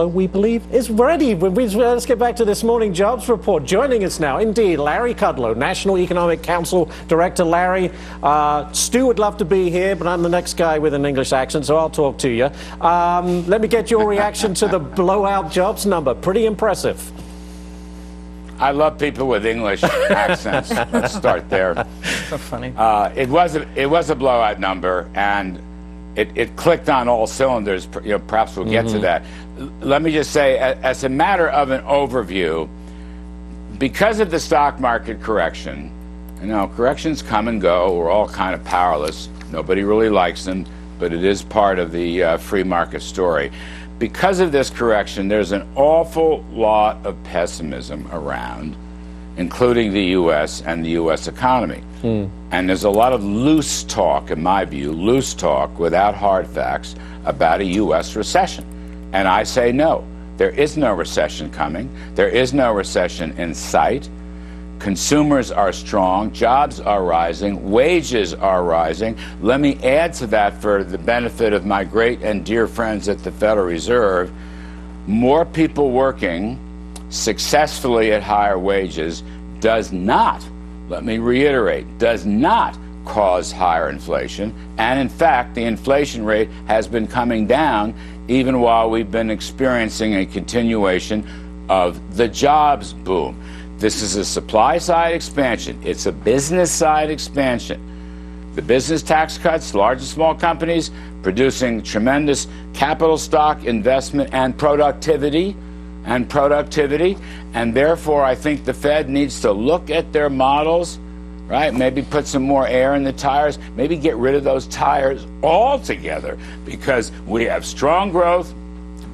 We believe is ready. Let's get back to this morning jobs report. Joining us now, indeed, Larry Kudlow, National Economic Council Director. Larry, Stu would love to be here, but I'm the next guy with an English accent, so I'll talk to you. Let me get your reaction to the blowout jobs number. Pretty impressive. I love people with English accents. Let's start there. So funny. It was a blowout number, and it clicked on all cylinders. Perhaps we'll get to that. Let me just say, as a matter of an overview, because of the stock market correction, corrections come and go. We're all kind of powerless. Nobody really likes them, but it is part of the free market story. Because of this correction, there's an awful lot of pessimism around, including the U.S. and the U.S. economy. And there's a lot of loose talk, in my view, loose talk without hard facts about a U.S. recession. And I say no. There is no recession coming. There is no recession in sight. Consumers are strong. Jobs are rising. Wages are rising. Let me add to that, for the benefit of my great and dear friends at the Federal Reserve, more people working successfully at higher wages does not, let me reiterate, does not cause higher inflation. And in fact, the inflation rate has been coming down even while we've been experiencing a continuation of the jobs boom. This is a supply side expansion. It's a business side expansion. The business tax cuts, large and small companies producing tremendous capital stock investment and productivity. And therefore, I think the Fed needs to look at their models, right? Maybe put some more air in the tires, maybe get rid of those tires altogether, because we have strong growth,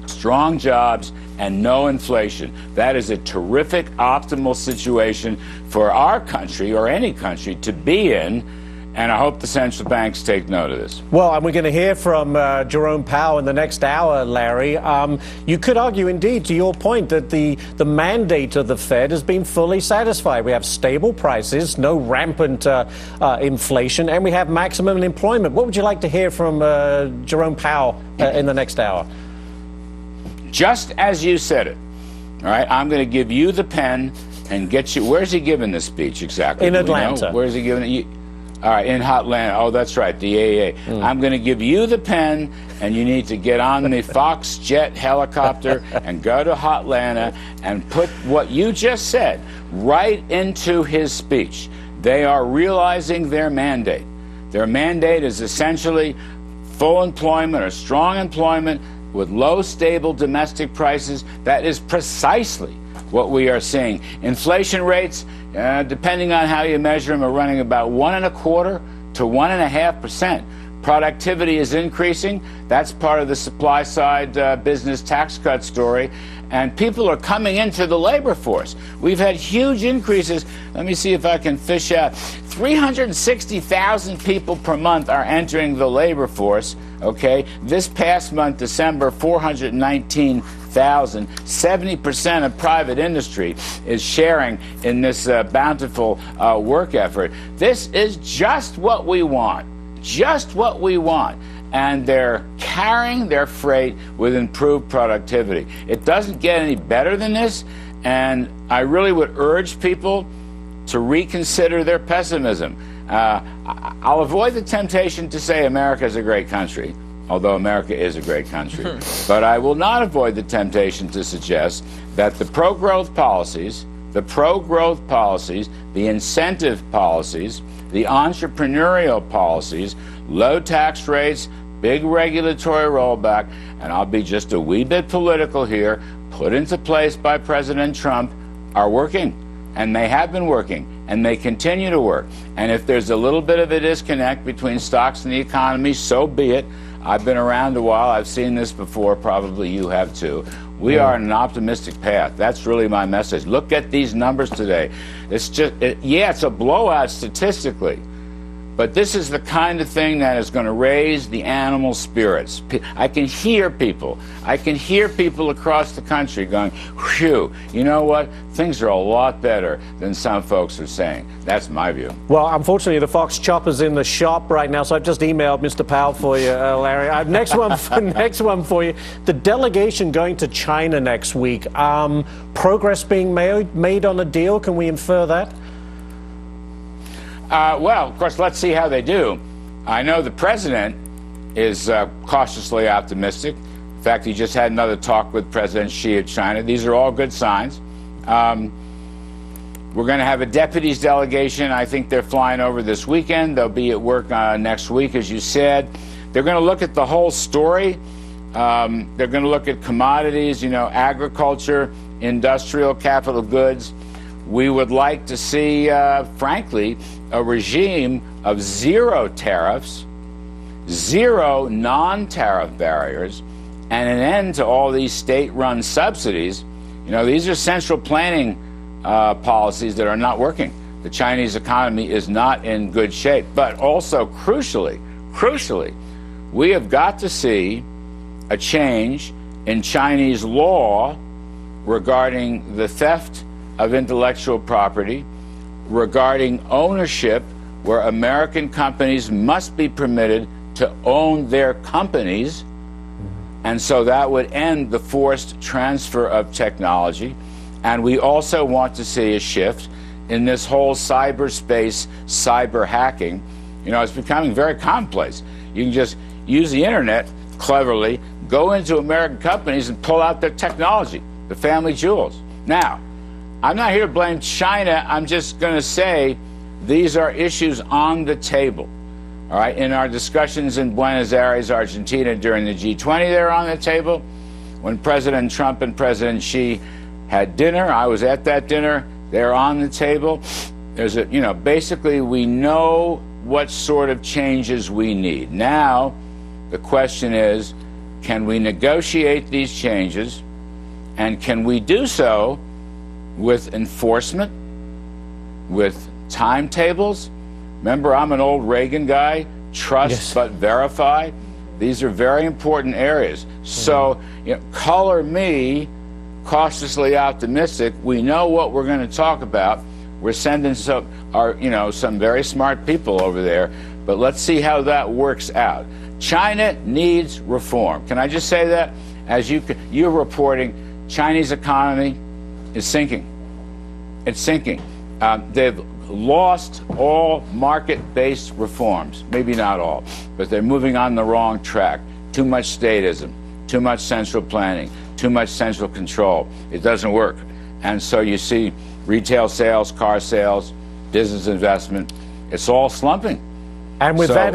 strong jobs, and no inflation. That is a terrific, optimal situation for our country, or any country, to be in. And I hope the central banks take note of this. Well, and we're going to hear from Jerome Powell in the next hour, Larry. You could argue, indeed, to your point, that the mandate of the Fed has been fully satisfied. We have stable prices, no rampant inflation, and we have maximum employment. What would you like to hear from Jerome Powell in the next hour? Just as you said it, all right, I'm going to give you the pen and get you. Where's he giving this speech exactly? In Atlanta. Where's he giving it? All right, in Atlanta. Oh, that's right, the AAA. I'm going to give you the pen, and you need to get on the Fox jet helicopter and go to Atlanta and put what you just said right into his speech. They are realizing their mandate. Their mandate is essentially full employment or strong employment with low, stable domestic prices. That is precisely what we are seeing. Inflation rates, depending on how you measure them, are running about 1.25% to 1.5%. Productivity is increasing. That's part of the supply side business tax cut story. And people are coming into the labor force. We've had huge increases. Let me see if I can fish out. 360,000 people per month are entering the labor force. Okay, this past month, December, 419,000. 70% of private industry is sharing in this bountiful work effort. This is just what we want. Just what we want. And they're carrying their freight with improved productivity. It doesn't get any better than this, and I really would urge people to reconsider their pessimism. I'll avoid the temptation to say America is a great country, although America is a great country. But I will not avoid the temptation to suggest that the pro-growth policies, the incentive policies, the entrepreneurial policies, low tax rates, big regulatory rollback, and I'll be just a wee bit political here, put into place by President Trump, are working. And they have been working, and they continue to work. And if there's a little bit of a disconnect between stocks and the economy, so be it. I've been around a while. I've seen this before. Probably you have too. We are on an optimistic path. That's really my message. Look at these numbers today. It's just, it's a blowout statistically. But this is the kind of thing that is going to raise the animal spirits. I can hear people. I can hear people across the country going, whew, you know what? Things are a lot better than some folks are saying. That's my view. Well, unfortunately, the Fox chopper's in the shop right now, so I've just emailed Mr. Powell for you, Larry. Next one for you. The delegation going to China next week. Progress being made on a deal. Can we infer that? Well, of course, let's see how they do. I know the president is cautiously optimistic. In fact, he just had another talk with President Xi of China. These are all good signs. We're going to have a deputies delegation. I think they're flying over this weekend. They'll be at work next week, as you said. They're going to look at the whole story. They're going to look at commodities, you know, agriculture, industrial, capital goods. We would like to see, frankly, a regime of zero tariffs, zero non-tariff barriers, and an end to all these state-run subsidies. You know, these are central planning policies that are not working. The Chinese economy is not in good shape. But also, crucially, we have got to see a change in Chinese law regarding the theft of intellectual property, regarding ownership, where American companies must be permitted to own their companies. And so that would end the forced transfer of technology. And we also want to see a shift in this whole cyberspace, cyber hacking. You know, it's becoming very commonplace. You can just use the internet cleverly, go into American companies and pull out their technology, the family jewels. Now, I'm not here to blame China. I'm just going to say these are issues on the table. All right, in our discussions in Buenos Aires, Argentina, during the G20, they're on the table. When President Trump and President Xi had dinner, I was at that dinner, they're on the table. There's a, you know, basically we know what sort of changes we need. Now, the question is, can we negotiate these changes, and can we do so with enforcement, with timetables? Remember, I'm an old Reagan guy. Trust, yes, but verify. These are very important areas. So, you know, color me cautiously optimistic. We know what we're going to talk about. We're sending some very smart people over there, but let's see how that works out. China needs reform. Can I just say that? As you're reporting, Chinese economy is sinking. It's sinking. They've lost all market-based reforms. Maybe not all, but they're moving on the wrong track. Too much statism, too much central planning, too much central control. It doesn't work. And so you see retail sales, car sales, business investment, it's all slumping. And with that,